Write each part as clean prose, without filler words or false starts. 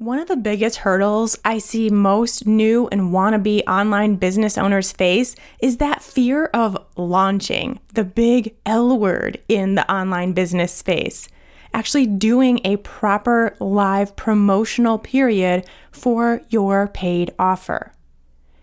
One of the biggest hurdles I see most new and wannabe online business owners face is that fear of launching, the big L word in the online business space. Actually doing a proper live promotional period for your paid offer.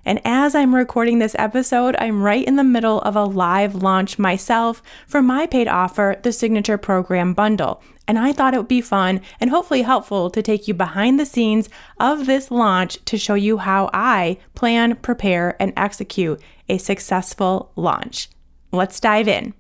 And as I'm recording this episode, I'm right in the middle of a live launch myself for my paid offer, the Signature Prorgram Bundle. And I thought it would be fun and hopefully helpful to take you behind the scenes of this launch to show you how I plan, prepare, and execute a successful launch. Let's dive in.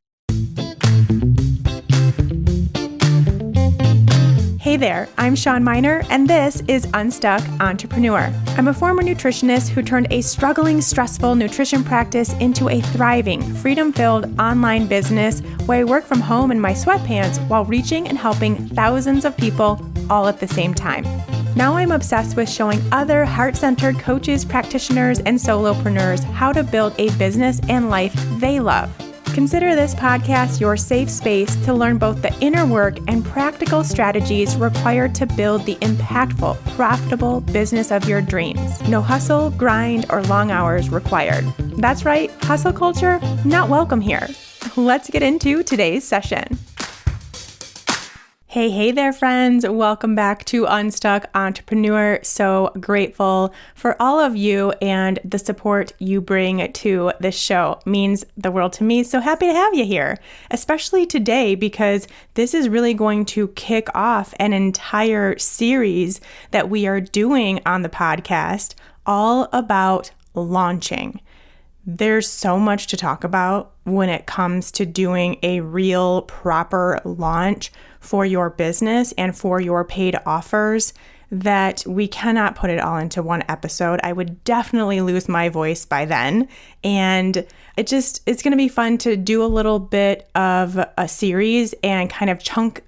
Hey there, I'm Shawn Mynar, and this is Unstuck Entrepreneur. I'm a former nutritionist who turned a struggling, stressful nutrition practice into a thriving, freedom-filled online business where I work from home in my sweatpants while reaching and helping thousands of people all at the same time. Now I'm obsessed with showing other heart-centered coaches, practitioners, and solopreneurs how to build a business and life they love. Consider this podcast your safe space to learn both the inner work and practical strategies required to build the impactful, profitable business of your dreams. No hustle, grind, or long hours required. That's right, hustle culture, not welcome here. Let's get into today's session. Hey there, friends. Welcome back to Unstuck Entrepreneur. So grateful for all of you and the support you bring to this show. Means the world to me. So happy to have you here, especially today, because this is really going to kick off an entire series that we are doing on the podcast all about launching. There's so much to talk about when it comes to doing a real proper launch for your business and for your paid offers that we cannot put it all into one episode. I would definitely lose my voice by then. And it's going to be fun to do a little bit of a series and kind of chunk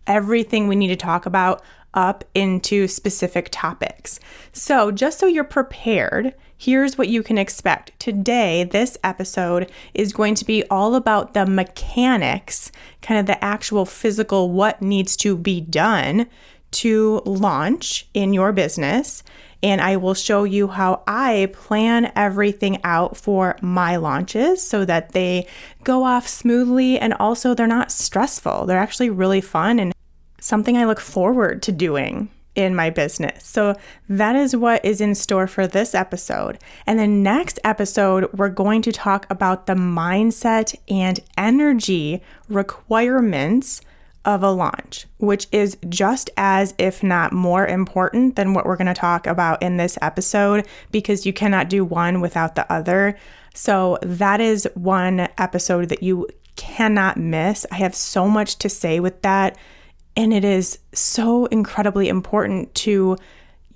everything we need to talk about up into specific topics. So just so you're prepared, here's what you can expect. Today, this episode is going to be all about the mechanics, kind of the actual physical what needs to be done to launch in your business. And I will show you how I plan everything out for my launches so that they go off smoothly and also they're not stressful. They're actually really fun and something I look forward to doing in my business. So that is what is in store for this episode. And the next episode, we're going to talk about the mindset and energy requirements of a launch, which is just as, if not more important than what we're going to talk about in this episode, because you cannot do one without the other. So that is one episode that you cannot miss. I have so much to say with that. And it is so incredibly important to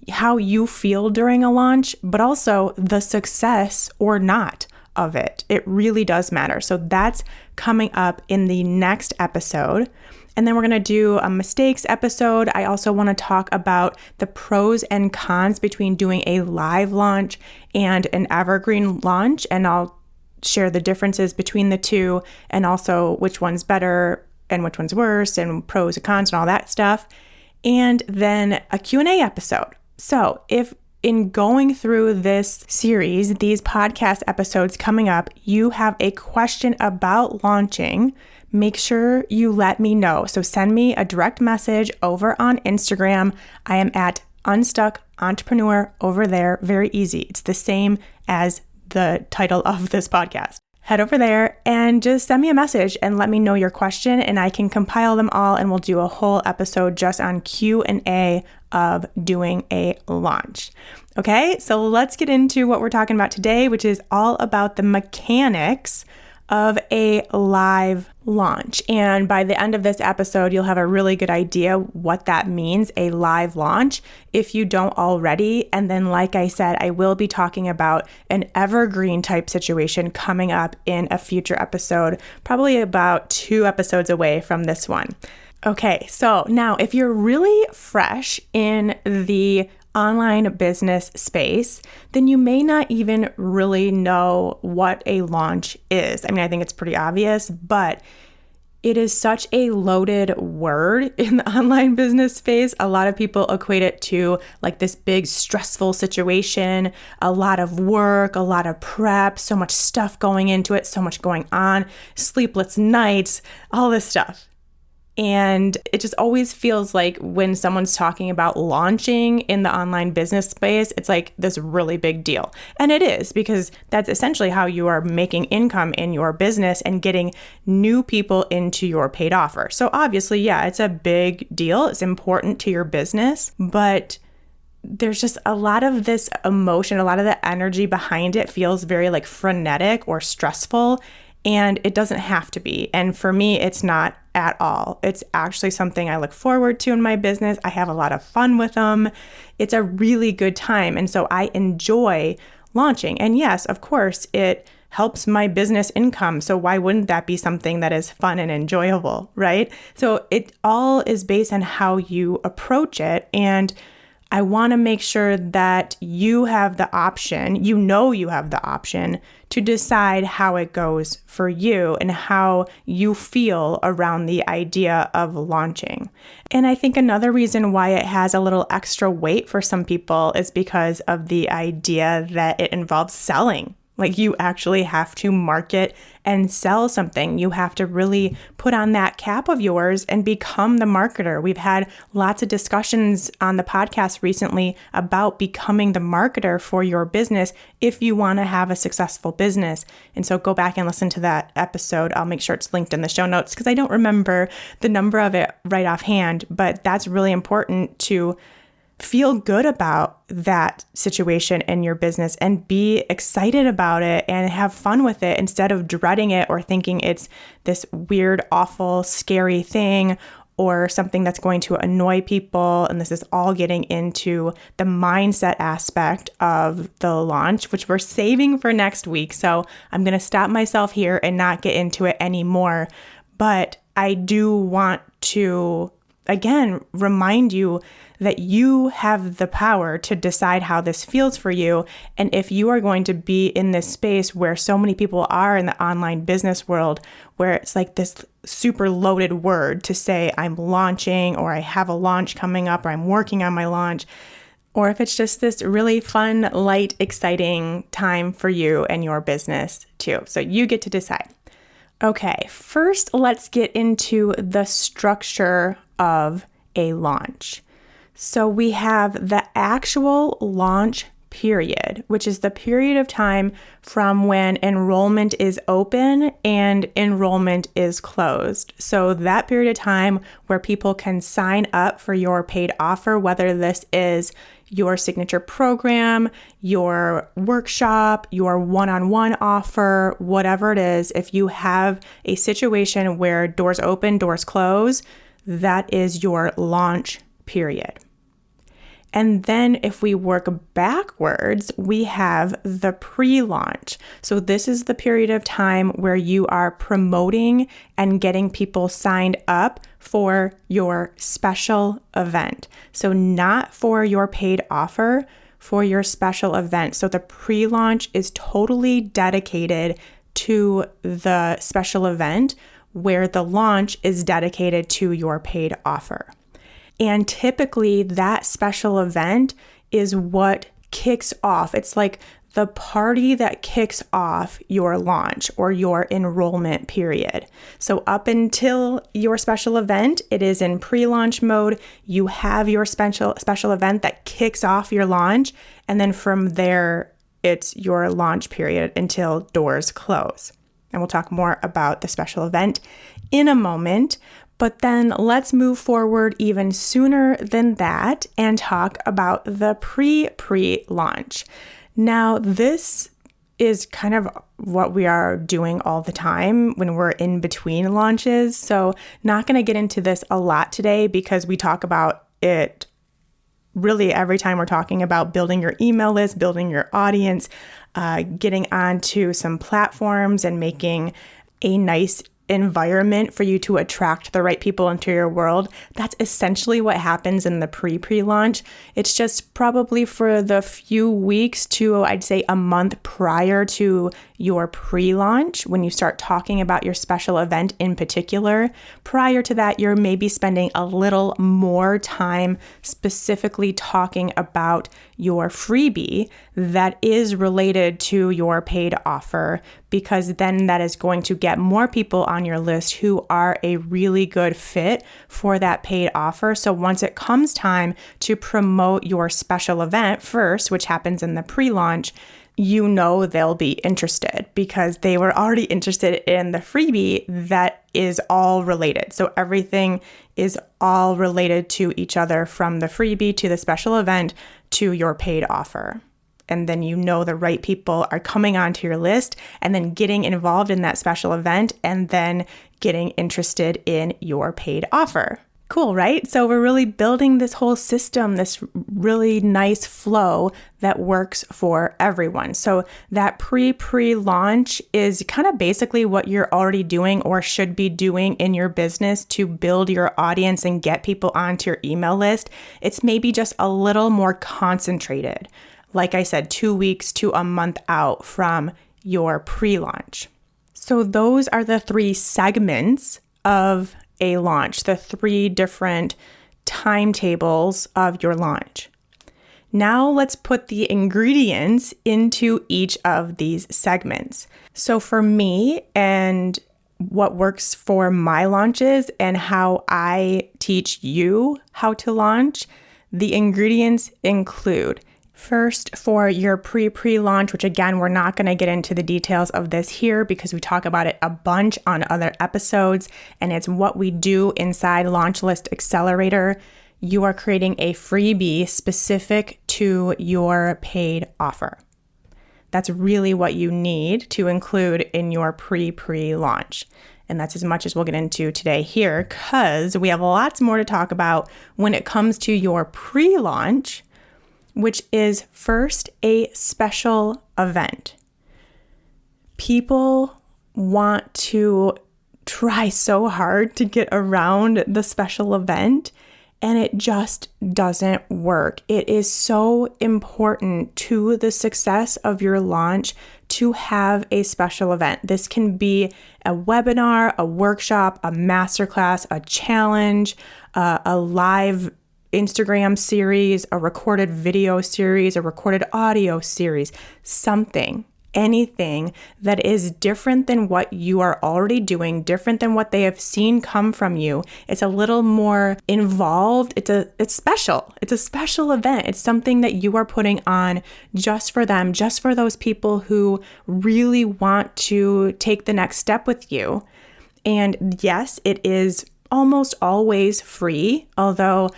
how you feel during a launch, but also the success or not of it. It really does matter. So that's coming up in the next episode. And then we're going to do a mistakes episode. I also want to talk about the pros and cons between doing a live launch and an evergreen launch. And I'll share the differences between the two and also which one's better and which one's worse and pros and cons and all that stuff. And then a Q&A episode. So if in going through this series, these podcast episodes coming up, you have a question about launching, make sure you let me know. So send me a direct message over on Instagram. I am at Unstuck Entrepreneur over there. Very easy. It's the same as the title of this podcast. Head over there and just send me a message and let me know your question, and I can compile them all and we'll do a whole episode just on Q&A of doing a launch. Okay, so let's get into what we're talking about today, which is all about the mechanics of a live launch. And by the end of this episode, you'll have a really good idea what that means, a live launch, if you don't already. And then, like I said, I will be talking about an evergreen type situation coming up in a future episode, probably about 2 episodes away from this one. Okay, so now if you're really fresh in the online business space, then you may not even really know what a launch is. I mean, I think it's pretty obvious, but It is such a loaded word in the online business space. A lot of people equate it to like this big stressful situation, a lot of work, a lot of prep, so much stuff going into it, so much going on, sleepless nights, all this stuff. And it just always feels like when someone's talking about launching in the online business space, it's like this really big deal. And it is, because that's essentially how you are making income in your business and getting new people into your paid offer. So obviously, yeah, it's a big deal. It's important to your business, but there's just a lot of this emotion, a lot of the energy behind it feels very like frenetic or stressful. And it doesn't have to be. And for me, it's not at all. It's actually something I look forward to in my business. I have a lot of fun with them. It's a really good time. And so I enjoy launching. And yes, of course, it helps my business income. So why wouldn't that be something that is fun and enjoyable, right? So it all is based on how you approach it. And I want to make sure that you have the option, you have the option to decide how it goes for you and how you feel around the idea of launching. And I think another reason why it has a little extra weight for some people is because of the idea that it involves selling. Like you actually have to market and sell something. You have to really put on that cap of yours and become the marketer. We've had lots of discussions on the podcast recently about becoming the marketer for your business if you want to have a successful business. And so go back and listen to that episode. I'll make sure it's linked in the show notes because I don't remember the number of it right offhand, but that's really important to feel good about that situation in your business and be excited about it and have fun with it instead of dreading it or thinking it's this weird, awful, scary thing or something that's going to annoy people. And this is all getting into the mindset aspect of the launch, which we're saving for next week. So I'm going to stop myself here and not get into it anymore. But I do want to, again, remind you that you have the power to decide how this feels for you. And if you are going to be in this space where so many people are in the online business world, where it's like this super loaded word to say I'm launching or I have a launch coming up or I'm working on my launch, or if it's just this really fun, light, exciting time for you and your business too. So you get to decide. Okay, first let's get into the structure of a launch. So we have the actual launch period, which is the period of time from when enrollment is open and enrollment is closed. So that period of time where people can sign up for your paid offer, whether this is your signature program, your workshop, your one-on-one offer, whatever it is, if you have a situation where doors open, doors close, that is your launch period. And then if we work backwards, we have the pre-launch. So this is the period of time where you are promoting and getting people signed up for your special event. So not for your paid offer, for your special event. So the pre-launch is totally dedicated to the special event, where the launch is dedicated to your paid offer. And typically that special event is what kicks off. It's like the party that kicks off your launch or your enrollment period. So up until your special event, it is in pre-launch mode. You have your special event that kicks off your launch. And then from there, it's your launch period until doors close. And we'll talk more about the special event in a moment. But then let's move forward even sooner than that and talk about the pre-launch. Now, this is kind of what we are doing all the time when we're in between launches. So not going to get into this a lot today because we talk about it really every time we're talking about building your email list, building your audience, getting onto some platforms and making a nice environment for you to attract the right people into your world. That's essentially what happens in the pre-launch. It's just probably for the few weeks to, I'd say, a month prior to your pre-launch, when you start talking about your special event in particular. Prior to that, you're maybe spending a little more time specifically talking about your freebie that is related to your paid offer, because then that is going to get more people on your list who are a really good fit for that paid offer. So once it comes time to promote your special event first, which happens in the pre-launch, you know they'll be interested because they were already interested in the freebie that is all related. So everything is all related to each other, from the freebie to the special event to your paid offer. And then you know the right people are coming onto your list and then getting involved in that special event and then getting interested in your paid offer. Cool, right? So we're really building this whole system, this really nice flow that works for everyone. So that pre-launch is kind of basically what you're already doing or should be doing in your business to build your audience and get people onto your email list. It's maybe just a little more concentrated. Like I said, 2 weeks to a month out from your pre-launch. So those are the 3 segments of a launch, the 3 different timetables of your launch. Now let's put the ingredients into each of these segments. So for me, and what works for my launches and how I teach you how to launch, the ingredients include: first, for your pre-launch, which again, we're not going to get into the details of this here because we talk about it a bunch on other episodes, and it's what we do inside Launch List Accelerator. You are creating a freebie specific to your paid offer. That's really what you need to include in your pre-launch. And that's as much as we'll get into today here, because we have lots more to talk about when it comes to your pre-launch, which is first a special event. People want to try so hard to get around the special event, and it just doesn't work. It is so important to the success of your launch to have a special event. This can be a webinar, a workshop, a masterclass, a challenge, a live Instagram series, a recorded video series, a recorded audio series, something, anything that is different than what you are already doing, different than what they have seen come from you. It's a little more involved. It's special. It's a special event. It's something that you are putting on just for them, just for those people who really want to take the next step with you. And yes, it is almost always free, although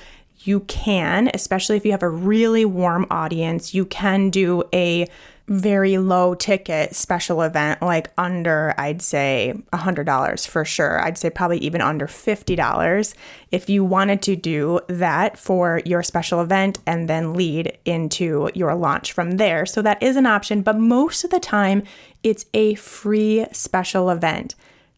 you can, especially if you have a really warm audience, you can do a very low ticket special event, like under, I'd say $100 for sure. I'd say probably even under $50 if you wanted to do that for your special event and then lead into your launch from there. So that is an option, but most of the time it's a free special event.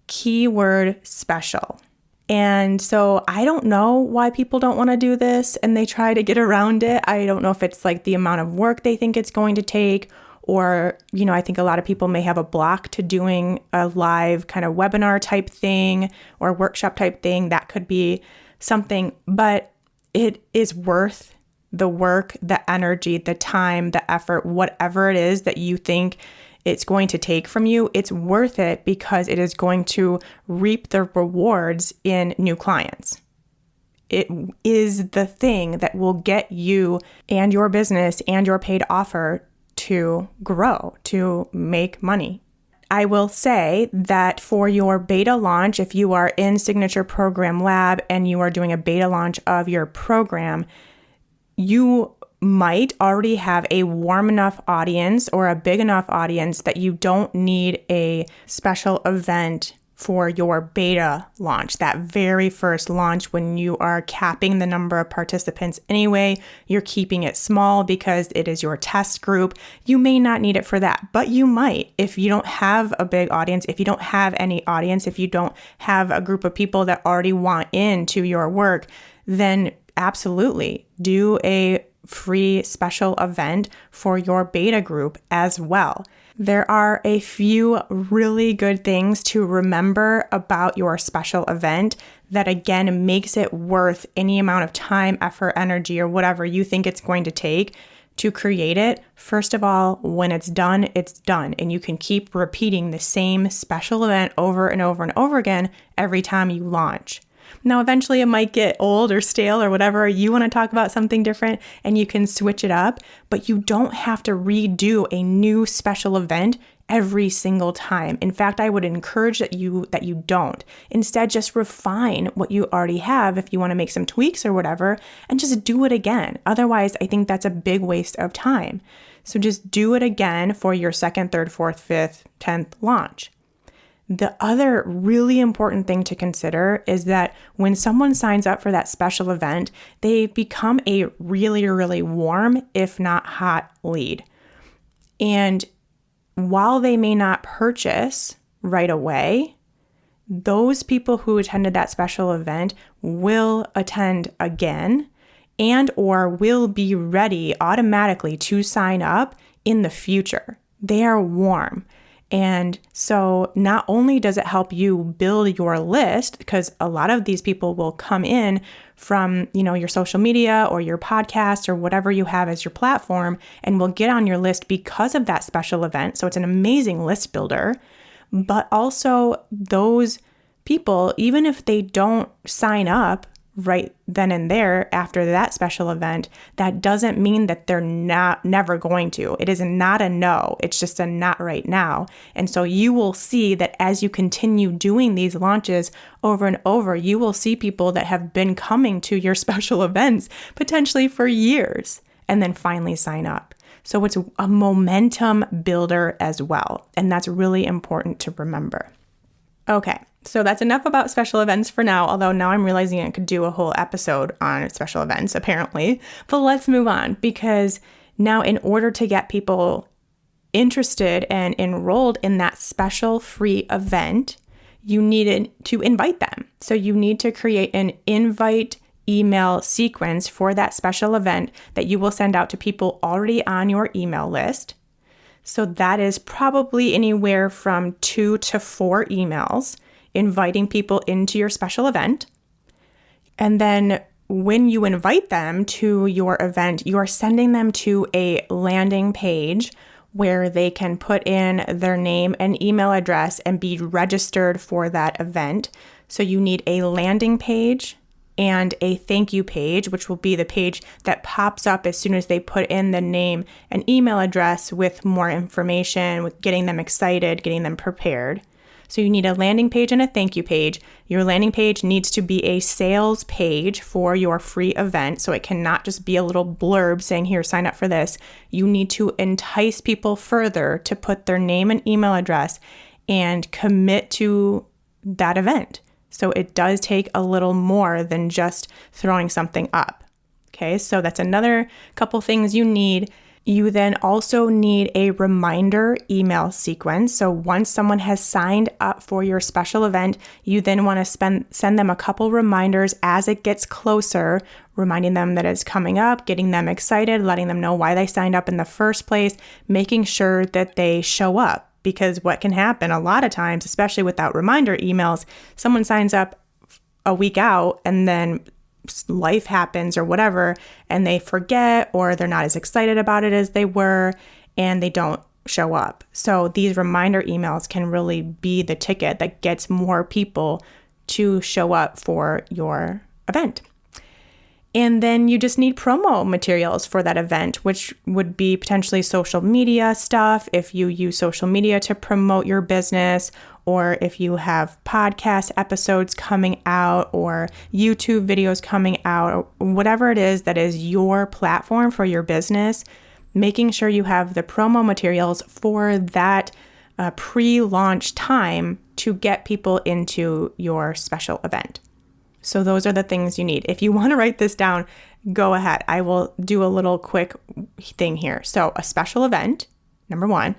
Keyword special. And so I don't know why people don't want to do this and they try to get around it. I don't know if it's like the amount of work they think it's going to take, or, I think a lot of people may have a block to doing a live kind of webinar type thing or workshop type thing. That could be something, but it is worth the work, the energy, the time, the effort, whatever it is that you think it's going to take from you. It's worth it because it is going to reap the rewards in new clients. It is the thing that will get you and your business and your paid offer to grow, to make money. I will say that for your beta launch, if you are in Signature Program Lab and you are doing a beta launch of your program, you might already have a warm enough audience or a big enough audience that you don't need a special event for your beta launch, that very first launch when you are capping the number of participants anyway. You're keeping it small because it is your test group. You may not need it for that, but you might. If you don't have a big audience, if you don't have any audience, if you don't have a group of people that already want into your work, then absolutely do a free special event for your beta group as well. There are a few really good things to remember about your special event that, again, makes it worth any amount of time, effort, energy, or whatever you think it's going to take to create it. First of all, when it's done, and you can keep repeating the same special event over and over and over again every time you launch. Now, eventually it might get old or stale or whatever. You want to talk about something different and you can switch it up, but you don't have to redo a new special event every single time. In fact, I would encourage that you don't. Instead, just refine what you already have if you want to make some tweaks or whatever, and just do it again. Otherwise, I think that's a big waste of time. So just do it again for your second, third, fourth, fifth, 10th launch. The other really important thing to consider is that when someone signs up for that special event, they become a really, really warm, if not hot lead. And while they may not purchase right away, those people who attended that special event will attend again and or will be ready automatically to sign up in the future. They are warm. And so not only does it help you build your list, because a lot of these people will come in from, your social media or your podcast or whatever you have as your platform and will get on your list because of that special event. So it's an amazing list builder. But also those people, even if they don't sign up right then and there after that special event, that doesn't mean that they're never going to. It is not a no. It's just a not right now. And so you will see that as you continue doing these launches over and over, you will see people that have been coming to your special events potentially for years and then finally sign up. So it's a momentum builder as well. And that's really important to remember. Okay, so that's enough about special events for now, although now I'm realizing I could do a whole episode on special events, apparently. But let's move on, because now in order to get people interested and enrolled in that special free event, you needed to invite them. So you need to create an invite email sequence for that special event that you will send out to people already on your email list. So that is probably anywhere from 2 to 4 emails inviting people into your special event. And then when you invite them to your event, you are sending them to a landing page where they can put in their name and email address and be registered for that event. So you need a landing page and a thank you page, which will be the page that pops up as soon as they put in the name and email address with more information, with getting them excited, getting them prepared. So you need a landing page and a thank you page. Your landing page needs to be a sales page for your free event. So it cannot just be a little blurb saying, here, sign up for this. You need to entice people further to put their name and email address and commit to that event. So it does take a little more than just throwing something up. Okay, so that's another couple things you need. You then also need a reminder email sequence. So once someone has signed up for your special event, you then want to send them a couple reminders as it gets closer, reminding them that it's coming up, getting them excited, letting them know why they signed up in the first place, making sure that they show up. Because what can happen a lot of times, especially without reminder emails, someone signs up a week out and then life happens or whatever, and they forget or they're not as excited about it as they were, and they don't show up. So these reminder emails can really be the ticket that gets more people to show up for your event. And then you just need promo materials for that event, which would be potentially social media stuff if you use social media to promote your business, or if you have podcast episodes coming out or YouTube videos coming out, or whatever it is that is your platform for your business, making sure you have the promo materials for that pre-launch time to get people into your special event. So those are the things you need. If you want to write this down, go ahead. I will do a little quick thing here. So a special event, number one,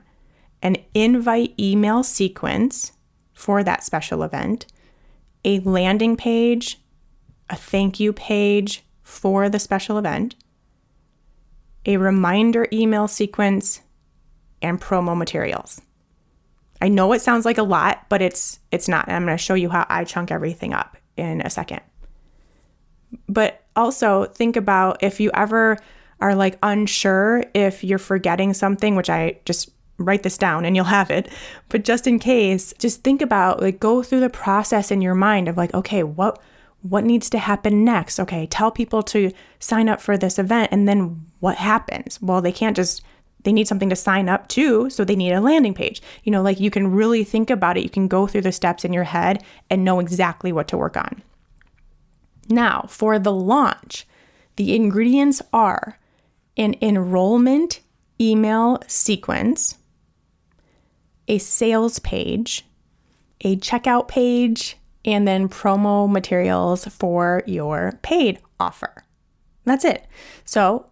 an invite email sequence for that special event, a landing page, a thank you page for the special event, a reminder email sequence, and promo materials. I know it sounds like a lot, but it's not. And I'm going to show you how I chunk everything up in a second. But also think about if you ever are like unsure if you're forgetting something, which I just write this down and you'll have it. But just in case, just think about, like, go through the process in your mind of like, okay, what needs to happen next? Okay, tell people to sign up for this event. And then what happens? Well, they need something to sign up to, so they need a landing page. Like, you can really think about it. You can go through the steps in your head and know exactly what to work on. Now, for the launch, the ingredients are an enrollment email sequence, a sales page, a checkout page, and then promo materials for your paid offer. That's it. So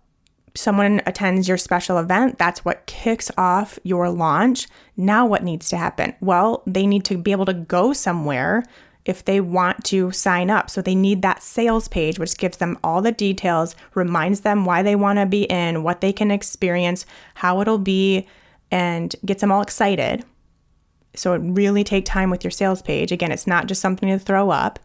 someone attends your special event. That's what kicks off your launch. Now what needs to happen? Well, they need to be able to go somewhere if they want to sign up. So they need that sales page, which gives them all the details, reminds them why they want to be in, what they can experience, how it'll be, and gets them all excited. So really take time with your sales page. Again, it's not just something to throw up.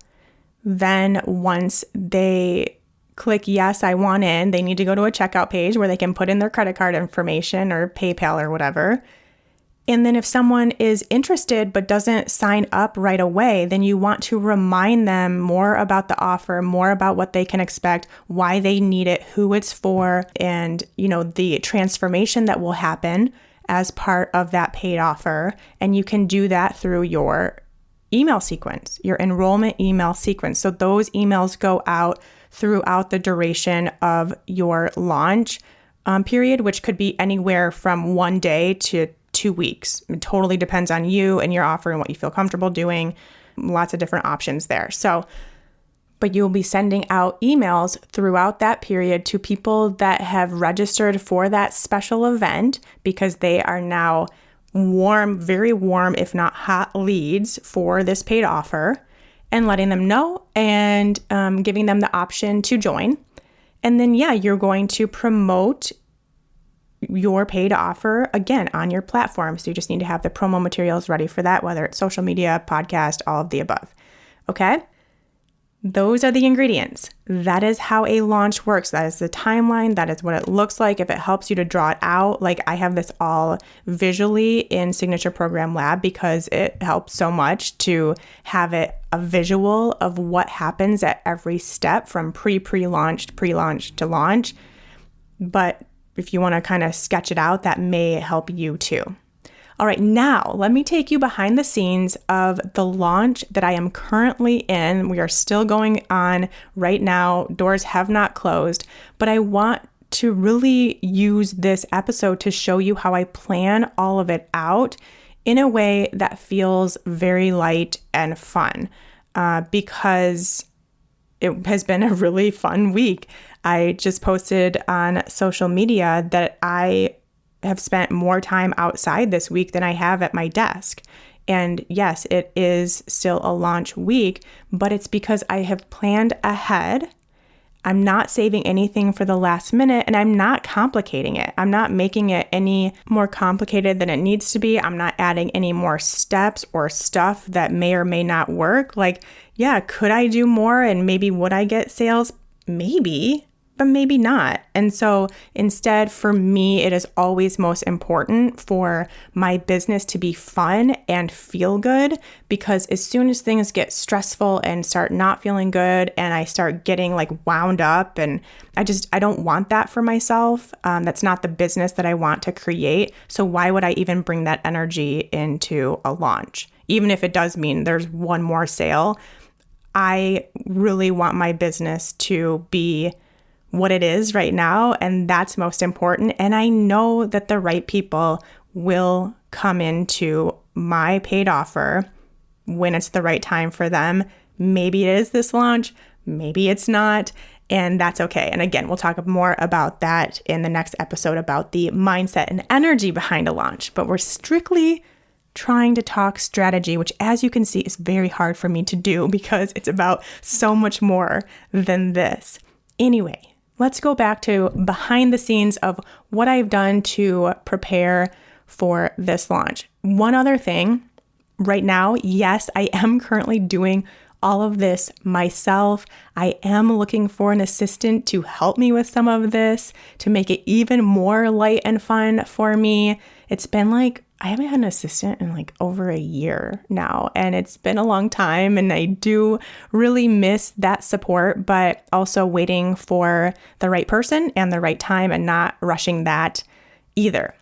Then once they click, yes, I want in, they need to go to a checkout page where they can put in their credit card information or PayPal or whatever. And then if someone is interested but doesn't sign up right away, then you want to remind them more about the offer, more about what they can expect, why they need it, who it's for, and the transformation that will happen as part of that paid offer. And you can do that through your email sequence, your enrollment email sequence. So those emails go out throughout the duration of your launch period, which could be anywhere from 1 day to 2 weeks. It totally depends on you and your offer and what you feel comfortable doing. Lots of different options there. But you'll be sending out emails throughout that period to people that have registered for that special event because they are now warm, very warm, if not hot leads for this paid offer, and letting them know and giving them the option to join. And then, you're going to promote your paid offer again on your platform. So you just need to have the promo materials ready for that, whether it's social media, podcast, all of the above. Okay? Those are the ingredients. That is how a launch works. That is the timeline. That is what it looks like. If it helps you to draw it out, like I have this all visually in Signature Program Lab because it helps so much to have it a visual of what happens at every step from pre-launch to launch. But if you want to kind of sketch it out, that may help you too. All right, now let me take you behind the scenes of the launch that I am currently in. We are still going on right now. Doors have not closed, but I want to really use this episode to show you how I plan all of it out in a way that feels very light and fun because it has been a really fun week. I just posted on social media that I have spent more time outside this week than I have at my desk. And yes, it is still a launch week, but it's because I have planned ahead. I'm not saving anything for the last minute, and I'm not complicating it. I'm not making it any more complicated than it needs to be. I'm not adding any more steps or stuff that may or may not work. Could I do more and maybe would I get sales? Maybe, but maybe not. And so instead, for me, it is always most important for my business to be fun and feel good, because as soon as things get stressful and start not feeling good and I start getting wound up, and I don't want that for myself. That's not the business that I want to create. So why would I even bring that energy into a launch? Even if it does mean there's one more sale, I really want my business to be what it is right now, and that's most important. And I know that the right people will come into my paid offer when it's the right time for them. Maybe it is this launch, maybe it's not, and that's okay. And again, we'll talk more about that in the next episode about the mindset and energy behind a launch. But we're strictly trying to talk strategy, which as you can see is very hard for me to do because it's about so much more than this. Anyway, let's go back to behind the scenes of what I've done to prepare for this launch. One other thing, right now, yes, I am currently doing all of this myself. I am looking for an assistant to help me with some of this, to make it even more light and fun for me. It's been I haven't had an assistant in over a year now, and it's been a long time, and I do really miss that support, but also waiting for the right person and the right time and not rushing that either.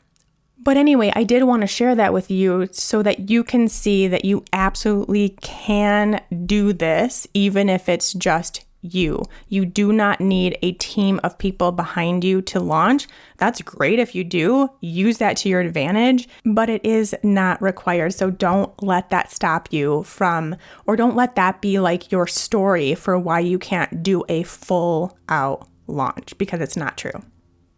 But anyway, I did want to share that with you so that you can see that you absolutely can do this, even if it's just you. You do not need a team of people behind you to launch. That's great if you do. Use that to your advantage, but it is not required. So don't let that stop you from, or don't let that be your story for why you can't do a full out launch, because it's not true.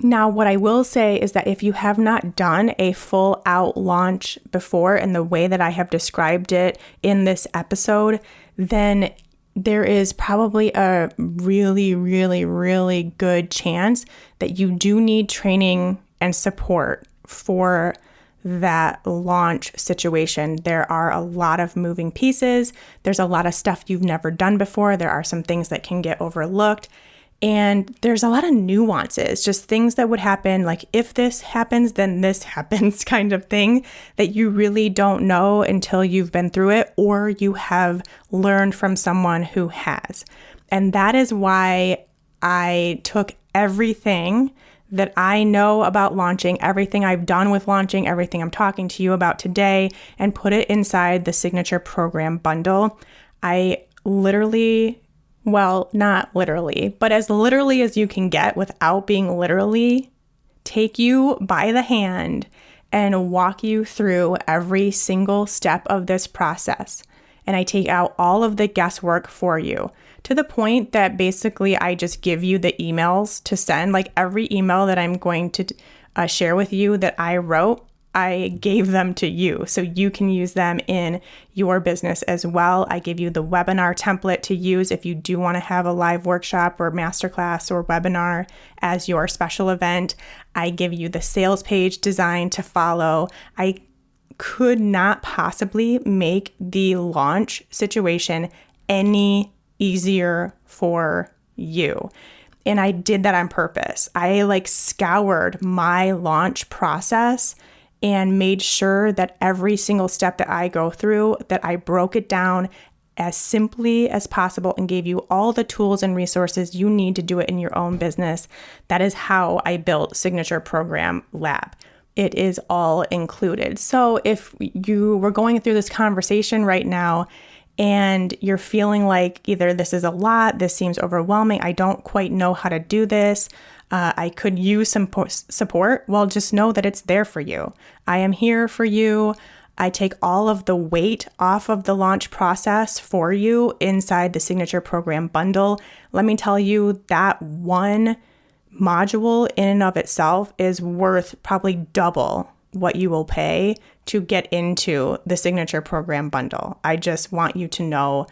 Now, what I will say is that if you have not done a full out launch before in the way that I have described it in this episode, then there is probably a really, really, really good chance that you do need training and support for that launch situation. There are a lot of moving pieces. There's a lot of stuff you've never done before. There are some things that can get overlooked. And there's a lot of nuances, just things that would happen, if this happens, then this happens kind of thing that you really don't know until you've been through it or you have learned from someone who has. And that is why I took everything that I know about launching, everything I've done with launching, everything I'm talking to you about today, and put it inside the Signature Program Bundle. I literally... Well, not literally, but as literally as you can get without being literally, take you by the hand and walk you through every single step of this process. And I take out all of the guesswork for you to the point that basically I just give you the emails to send. Every email that I'm going to share with you that I wrote, I gave them to you so you can use them in your business as well. I give you the webinar template to use if you do want to have a live workshop or masterclass or webinar as your special event. I give you the sales page design to follow. I could not possibly make the launch situation any easier for you. And I did that on purpose. I scoured my launch process and made sure that every single step that I go through, that I broke it down as simply as possible and gave you all the tools and resources you need to do it in your own business. That is how I built Signature Program Lab. It is all included. So if you were going through this conversation right now and you're feeling like either this is a lot, this seems overwhelming, I don't quite know how to do this, I could use some support, well, just know that it's there for you. I am here for you. I take all of the weight off of the launch process for you inside the Signature Program Bundle. Let me tell you, that one module in and of itself is worth probably double what you will pay to get into the Signature Program Bundle. I just want you to know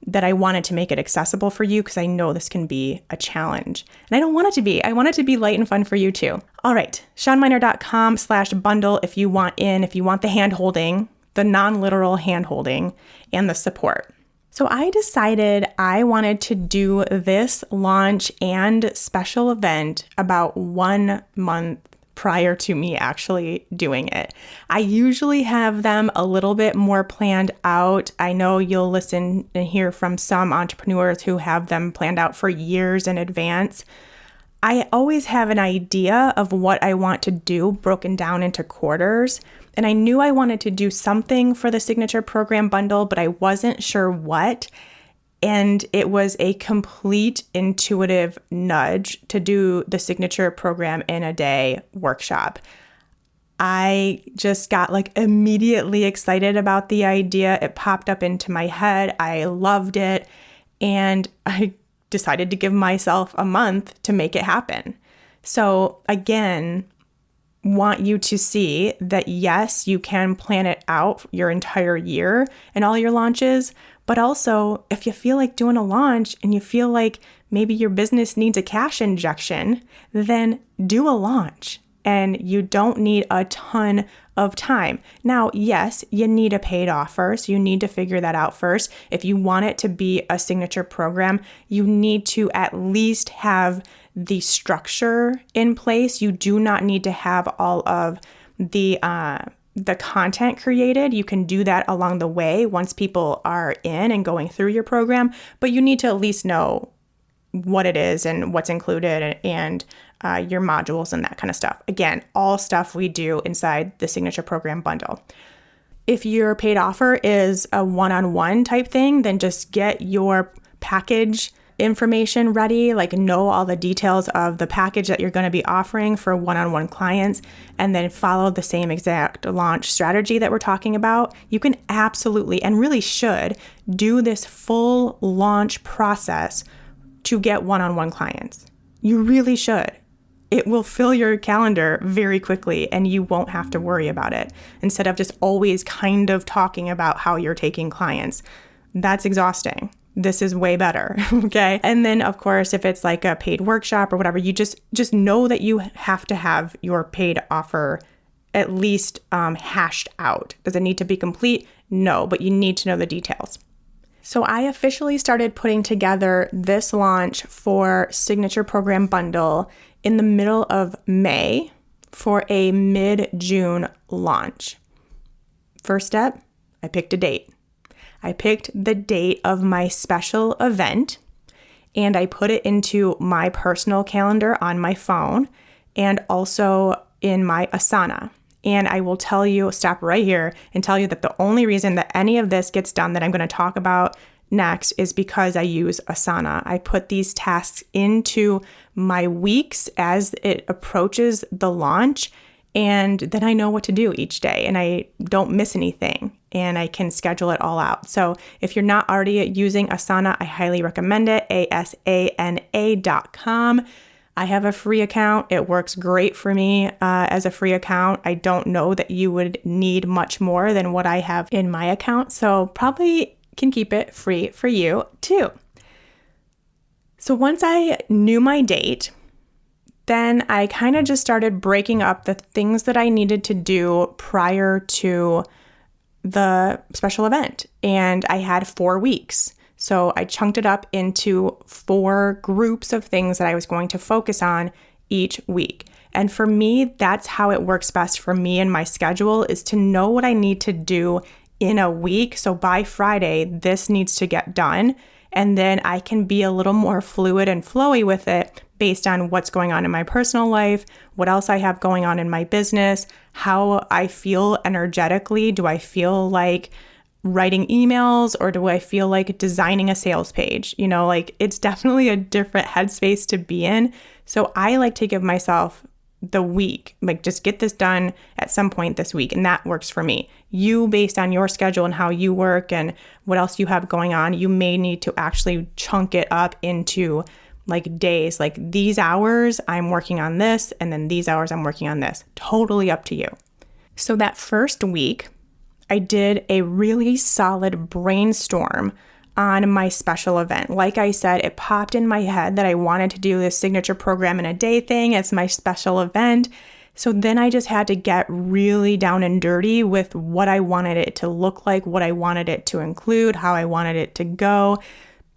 that I wanted to make it accessible for you because I know this can be a challenge. And I don't want it to be. I want it to be light and fun for you too. All right, ShawnMynar.com/bundle if you want the hand-holding, the non-literal hand-holding, and the support. So I decided I wanted to do this launch and special event about 1 month prior to me actually doing it. I usually have them a little bit more planned out. I know you'll listen and hear from some entrepreneurs who have them planned out for years in advance. I always have an idea of what I want to do broken down into quarters. And I knew I wanted to do something for the Signature Program Bundle, but I wasn't sure what. And it was a complete intuitive nudge to do the Signature Program in a Day workshop. I just got like immediately excited about the idea. It popped up into my head. I loved it. And I decided to give myself a month to make it happen. So again, want you to see that yes, you can plan it out your entire year and all your launches, but also if you feel like doing a launch and you feel like maybe your business needs a cash injection, then do a launch. And you don't need a ton of time. Now, yes, you need a paid offer, so you need to figure that out first. If you want it to be a signature program, you need to at least have the structure in place. You do not need to have all of the content created. You can do that along the way once people are in and going through your program, but you need to at least know what it is and what's included and your modules and that kind of stuff. Again, all stuff we do inside the Signature Program Bundle. If your paid offer is a one-on-one type thing, then just get your package information ready, like know all the details of the package that you're going to be offering for one-on-one clients, and then follow the same exact launch strategy that we're talking about. You can absolutely and really should do this full launch process to get one-on-one clients. You really should. It will fill your calendar very quickly and you won't have to worry about it instead of just always kind of talking about how you're taking clients. That's exhausting. This is way better, okay? And then of course, if it's like a paid workshop or whatever, you just know that you have to have your paid offer at least hashed out. Does it need to be complete? No, but you need to know the details. So I officially started putting together this launch for Signature Program Bundle in the middle of May for a mid-June launch. First step, I picked a date. I picked the date of my special event and I put it into my personal calendar on my phone and also in my Asana. And I will tell you, stop right here and tell you that the only reason that any of this gets done that I'm going to talk about next is because I use Asana. I put these tasks into my weeks as it approaches the launch, and then I know what to do each day and I don't miss anything and I can schedule it all out. So if you're not already using Asana, I highly recommend it, asana.com. I have a free account. It works great for me as a free account. I don't know that you would need much more than what I have in my account, so probably can keep it free for you too. So once I knew my date, then I kind of just started breaking up the things that I needed to do prior to the special event. And I had 4 weeks. So I chunked it up into 4 groups of things that I was going to focus on each week. And for me, that's how it works best for me and my schedule, is to know what I need to do in a week. So by Friday, this needs to get done. And then I can be a little more fluid and flowy with it based on what's going on in my personal life, what else I have going on in my business, how I feel energetically. Do I feel like writing emails or do I feel like designing a sales page? You know, like it's definitely a different headspace to be in. So I like to give myself the week, like just get this done at some point this week. And that works for me. You, based on your schedule and how you work and what else you have going on, you may need to actually chunk it up into like days, like these hours I'm working on this, and then these hours I'm working on this. Totally up to you. So that first week, I did a really solid brainstorm on my special event. Like I said, it popped in my head that I wanted to do this signature program in a day thing as my special event. So then I just had to get really down and dirty with what I wanted it to look like, what I wanted it to include, how I wanted it to go,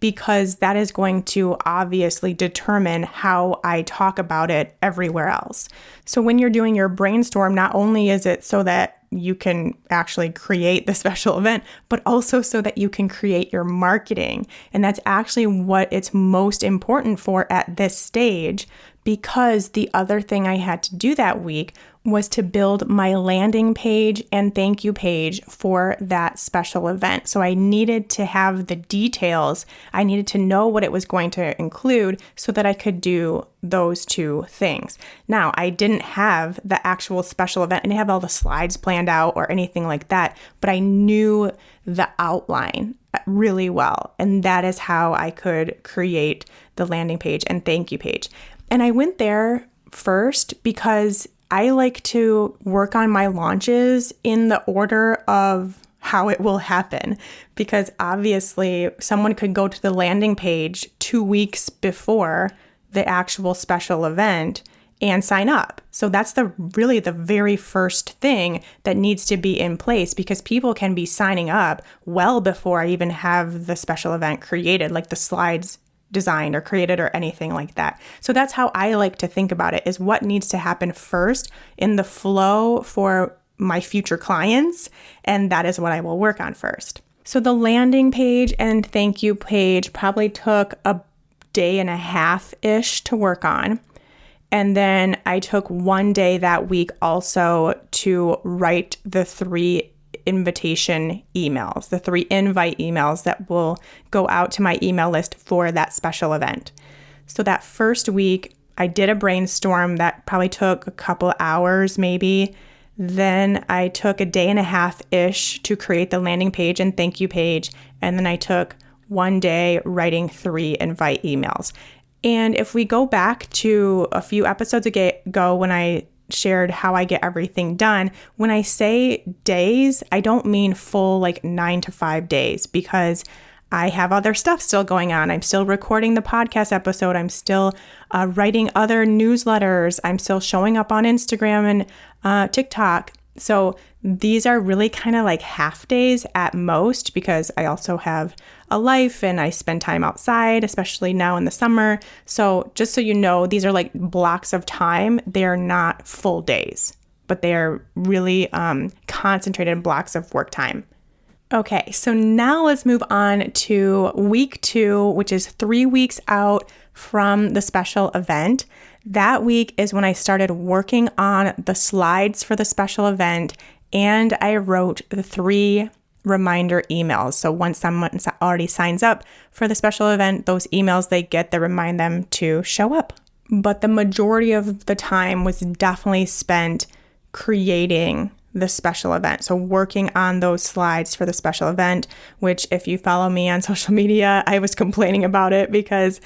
because that is going to obviously determine how I talk about it everywhere else. So when you're doing your brainstorm, not only is it so that you can actually create the special event, but also so that you can create your marketing. And that's actually what it's most important for at this stage, because the other thing I had to do that week was to build my landing page and thank you page for that special event. So I needed to have the details. I needed to know what it was going to include so that I could do those two things. Now, I didn't have the actual special event. I didn't have all the slides planned out or anything like that, but I knew the outline really well. And that is how I could create the landing page and thank you page. And I went there first because I like to work on my launches in the order of how it will happen, because obviously someone could go to the landing page 2 weeks before the actual special event and sign up. So that's really the very first thing that needs to be in place, because people can be signing up well before I even have the special event created, like the slides designed or created or anything like that. So that's how I like to think about it, is what needs to happen first in the flow for my future clients. And that is what I will work on first. So the landing page and thank you page probably took a day and a half-ish to work on. And then I took 1 day that week also to write the 3 invitation emails, the 3 invite emails that will go out to my email list for that special event. So that first week, I did a brainstorm that probably took a couple hours maybe. Then I took a day and a half-ish to create the landing page and thank you page. And then I took 1 day writing 3 invite emails. And if we go back to a few episodes ago when I shared how I get everything done, when I say days, I don't mean full 9 to 5 days, because I have other stuff still going on. I'm still recording the podcast episode. I'm still writing other newsletters. I'm still showing up on Instagram and TikTok. So these are really kind of like half days at most, because I also have a life and I spend time outside, especially now in the summer. So just so you know, these are like blocks of time. They're not full days, but they are really concentrated blocks of work time. Okay, so now let's move on to week 2, which is 3 weeks out from the special event. That week is when I started working on the slides for the special event, and I wrote the 3 reminder emails. So once someone already signs up for the special event, those emails they get that remind them to show up. But the majority of the time was definitely spent creating the special event. So working on those slides for the special event, which if you follow me on social media, I was complaining about it because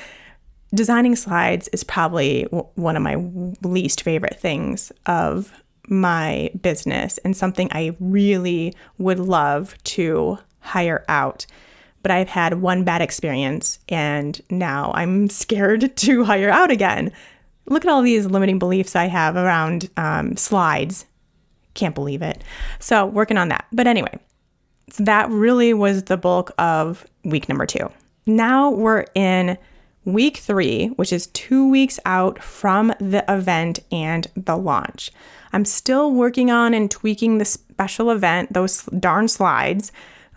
designing slides is probably one of my least favorite things of my business and something I really would love to hire out. But I've had one bad experience and now I'm scared to hire out again. Look at all these limiting beliefs I have around slides. Can't believe it. So working on that. But anyway, so that really was the bulk of week number 2. Now we're in week 3, which is 2 weeks out from the event and the launch. I'm still working on and tweaking the special event, those darn slides,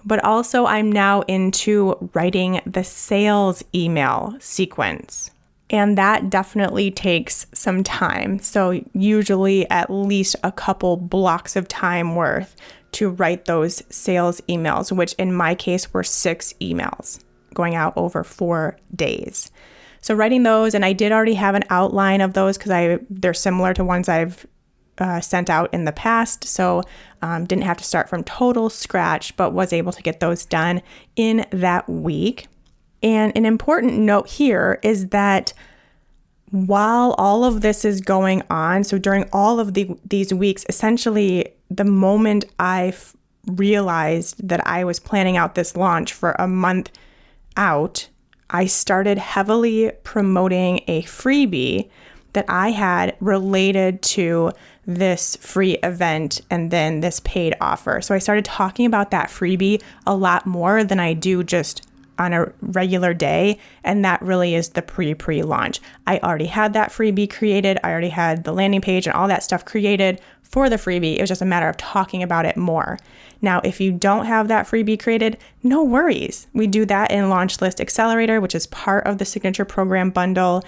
but also I'm now into writing the sales email sequence. And that definitely takes some time. So usually at least a couple blocks of time worth to write those sales emails, which in my case were 6 emails going out over 4 days. So writing those, and I did already have an outline of those because they're similar to ones I've sent out in the past. So didn't have to start from total scratch, but was able to get those done in that week. And an important note here is that while all of this is going on, so during all of these weeks, essentially the moment I realized that I was planning out this launch for a month out, I started heavily promoting a freebie that I had related to this free event and then this paid offer. So I started talking about that freebie a lot more than I do just on a regular day. And that really is the pre-launch. I already had that freebie created. I already had the landing page and all that stuff created for the freebie. It was just a matter of talking about it more. Now, if you don't have that freebie created, no worries. We do that in Launch List Accelerator, which is part of the Signature Program Bundle.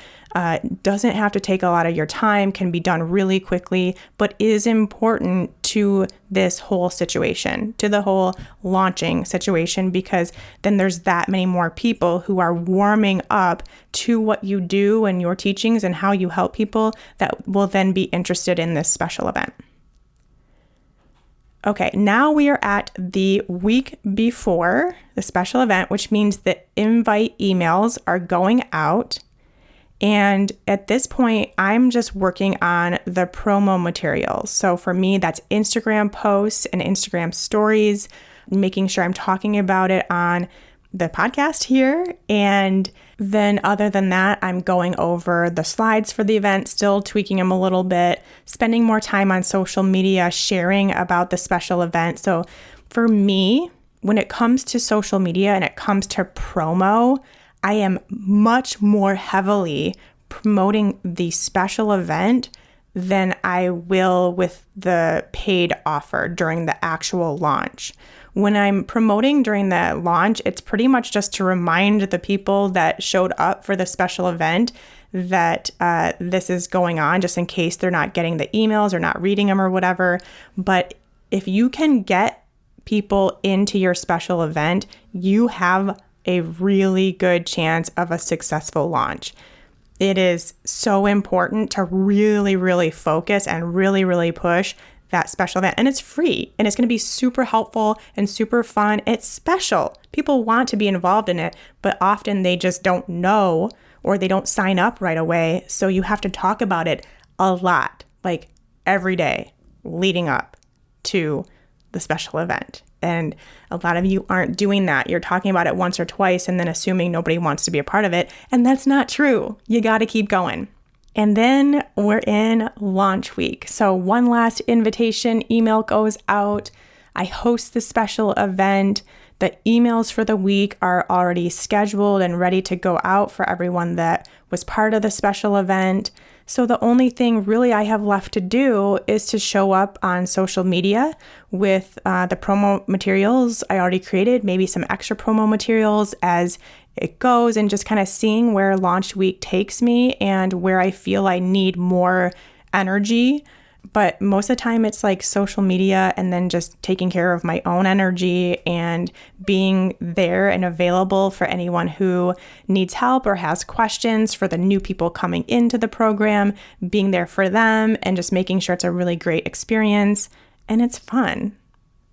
Doesn't have to take a lot of your time, can be done really quickly, but is important to this whole situation, to the whole launching situation, because then there's that many more people who are warming up to what you do and your teachings and how you help people that will then be interested in this special event. Okay, now we are at the week before the special event, which means the invite emails are going out. And at this point, I'm just working on the promo materials. So for me, that's Instagram posts and Instagram stories, making sure I'm talking about it on the podcast here. And then other than that, I'm going over the slides for the event, still tweaking them a little bit, spending more time on social media, sharing about the special event. So for me, when it comes to social media and it comes to promo, I am much more heavily promoting the special event than I will with the paid offer during the actual launch. When I'm promoting during the launch, it's pretty much just to remind the people that showed up for the special event that this is going on, just in case they're not getting the emails or not reading them or whatever. But if you can get people into your special event, you have a really good chance of a successful launch. It is so important to really, really focus and really, really push that special event. And it's free and it's going to be super helpful and super fun. It's special. People want to be involved in it, but often they just don't know or they don't sign up right away. So you have to talk about it a lot, like every day leading up to the special event. And a lot of you aren't doing that. You're talking about it once or twice and then assuming nobody wants to be a part of it. And that's not true. You got to keep going. And then we're in launch week. So one last invitation email goes out. I host the special event. The emails for the week are already scheduled and ready to go out for everyone that was part of the special event. So the only thing really I have left to do is to show up on social media with the promo materials I already created, maybe some extra promo materials as it goes, and just kind of seeing where launch week takes me and where I feel I need more energy. But most of the time it's like social media and then just taking care of my own energy and being there and available for anyone who needs help or has questions, for the new people coming into the program, being there for them and just making sure it's a really great experience and it's fun.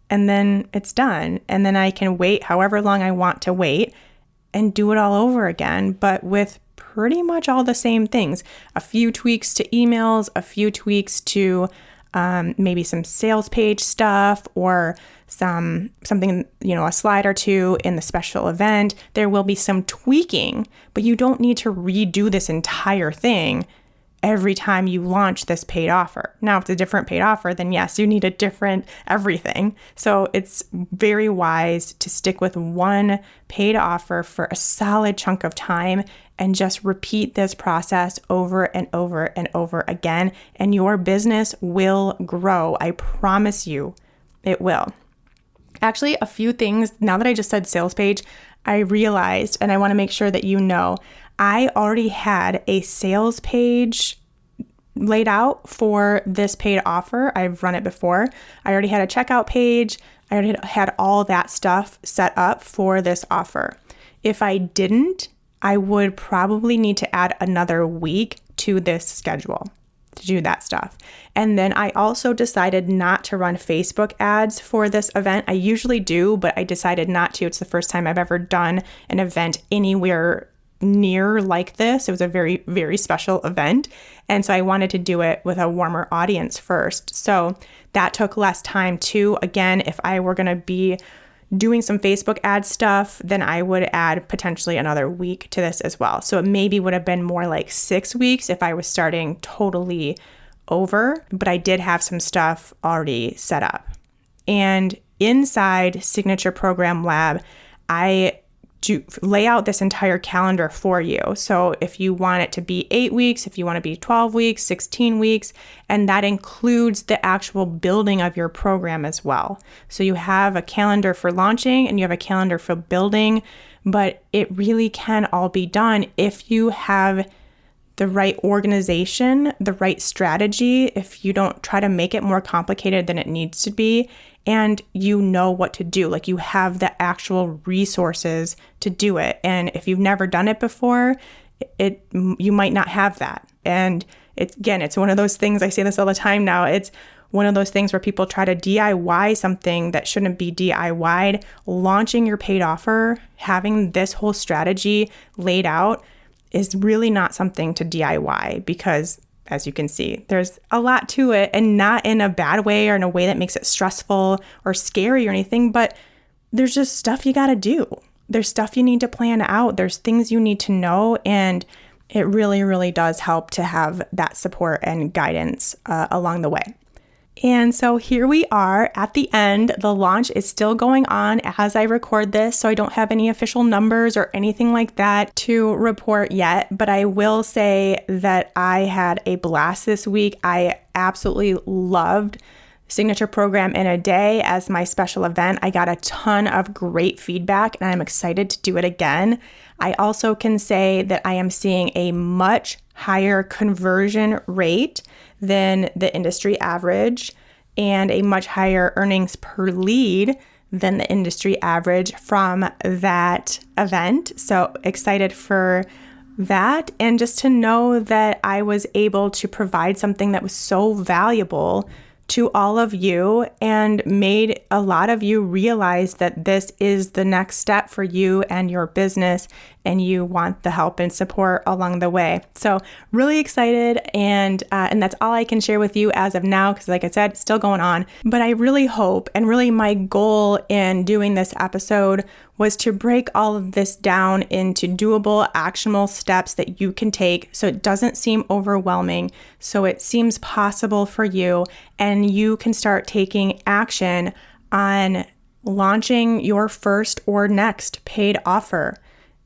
And then it's done. And then I can wait however long I want to wait and do it all over again, but with pretty much all the same things. A few tweaks to emails, a few tweaks to maybe some sales page stuff or something, a slide or two in the special event. There will be some tweaking, but you don't need to redo this entire thing every time you launch this paid offer. Now, if it's a different paid offer, then yes, you need a different everything. So it's very wise to stick with one paid offer for a solid chunk of time and just repeat this process over and over and over again, and your business will grow. I promise you it will. Actually, a few things, now that I just said sales page, I realized, and I want to make sure that you know, I already had a sales page laid out for this paid offer. I've run it before. I already had a checkout page. I already had all that stuff set up for this offer. If I didn't, I would probably need to add another week to this schedule to do that stuff. And then I also decided not to run Facebook ads for this event. I usually do, but I decided not to. It's the first time I've ever done an event anywhere near like this. It was a very, very special event. And so I wanted to do it with a warmer audience first. So that took less time too. Again, if I were going to be doing some Facebook ad stuff, then I would add potentially another week to this as well. So it maybe would have been more like 6 weeks if I was starting totally over, but I did have some stuff already set up. And inside Signature Program Lab, I do lay out this entire calendar for you. So if you want it to be 8 weeks, if you want to be 12 weeks, 16 weeks, and that includes the actual building of your program as well. So you have a calendar for launching and you have a calendar for building, but it really can all be done if you have the right organization, the right strategy, if you don't try to make it more complicated than it needs to be, and you know what to do, like you have the actual resources to do it. And if you've never done it before, you might not have that. And it's one of those things, I say this all the time now, it's one of those things where people try to DIY something that shouldn't be DIY'd. Launching your paid offer, having this whole strategy laid out is really not something to DIY because, as you can see, there's a lot to it, and not in a bad way or in a way that makes it stressful or scary or anything, but there's just stuff you got to do. There's stuff you need to plan out. There's things you need to know, and it really, really does help to have that support and guidance along the way. And so here we are at the end. The launch is still going on as I record this, so I don't have any official numbers or anything like that to report yet, but I will say that I had a blast this week. I absolutely loved Signature Program in a Day as my special event. I got a ton of great feedback and I'm excited to do it again. I also can say that I am seeing a much higher conversion rate than the industry average and a much higher earnings per lead than the industry average from that event. So excited for that, and just to know that I was able to provide something that was so valuable to all of you and made a lot of you realize that this is the next step for you and your business, and you want the help and support along the way. So really excited, and that's all I can share with you as of now, because like I said, it's still going on. But I really hope, and really my goal in doing this episode was to break all of this down into doable, actionable steps that you can take so it doesn't seem overwhelming, so it seems possible for you, and you can start taking action on launching your first or next paid offer.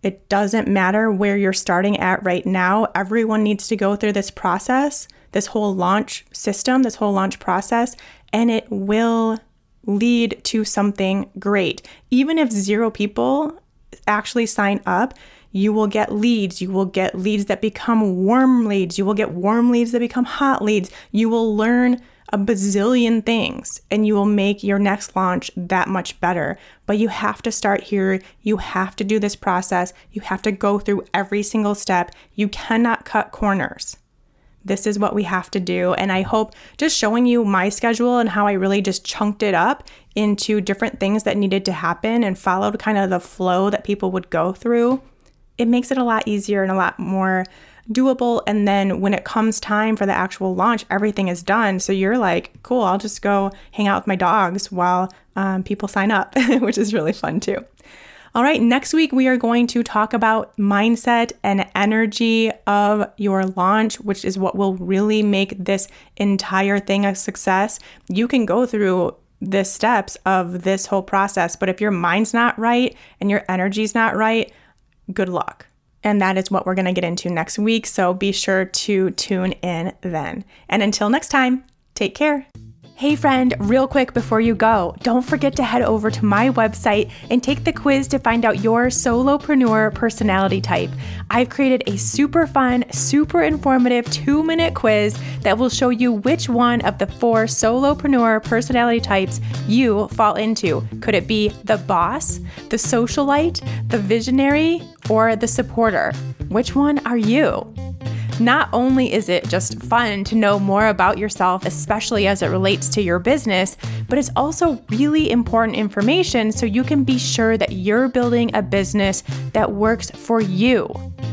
It doesn't matter where you're starting at right now. Everyone needs to go through this process, this whole launch system, this whole launch process, and it will lead to something great. Even if 0 people actually sign up, you will get leads. You will get leads that become warm leads. You will get warm leads that become hot leads. You will learn a bazillion things, and you will make your next launch that much better. But you have to start here. You have to do this process. You have to go through every single step. You cannot cut corners. This is what we have to do. And I hope just showing you my schedule and how I really just chunked it up into different things that needed to happen and followed kind of the flow that people would go through, it makes it a lot easier and a lot more doable. And then when it comes time for the actual launch, everything is done. So you're like, cool, I'll just go hang out with my dogs while people sign up, which is really fun too. All right, next week we are going to talk about mindset and energy of your launch, which is what will really make this entire thing a success. You can go through the steps of this whole process, but if your mind's not right and your energy's not right, good luck. And that is what we're going to get into next week. So be sure to tune in then. And until next time, take care. Hey friend, real quick before you go, don't forget to head over to my website and take the quiz to find out your solopreneur personality type. I've created a super fun, super informative 2-minute quiz that will show you which one of the 4 solopreneur personality types you fall into. Could it be the boss, the socialite, the visionary, or the supporter? Which one are you? Not only is it just fun to know more about yourself, especially as it relates to your business, but it's also really important information so you can be sure that you're building a business that works for you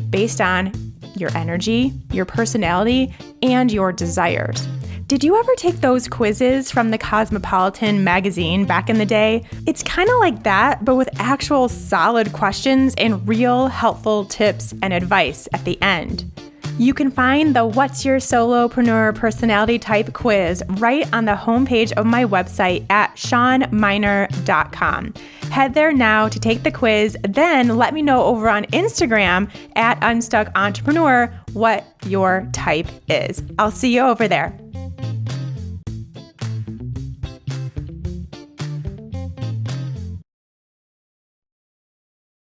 based on your energy, your personality, and your desires. Did you ever take those quizzes from the Cosmopolitan magazine back in the day? It's kind of like that, but with actual solid questions and real helpful tips and advice at the end. You can find the What's Your Solopreneur Personality Type quiz right on the homepage of my website at shawnmynar.com. Head there now to take the quiz, then let me know over on Instagram at UnstuckEntrepreneur what your type is. I'll see you over there.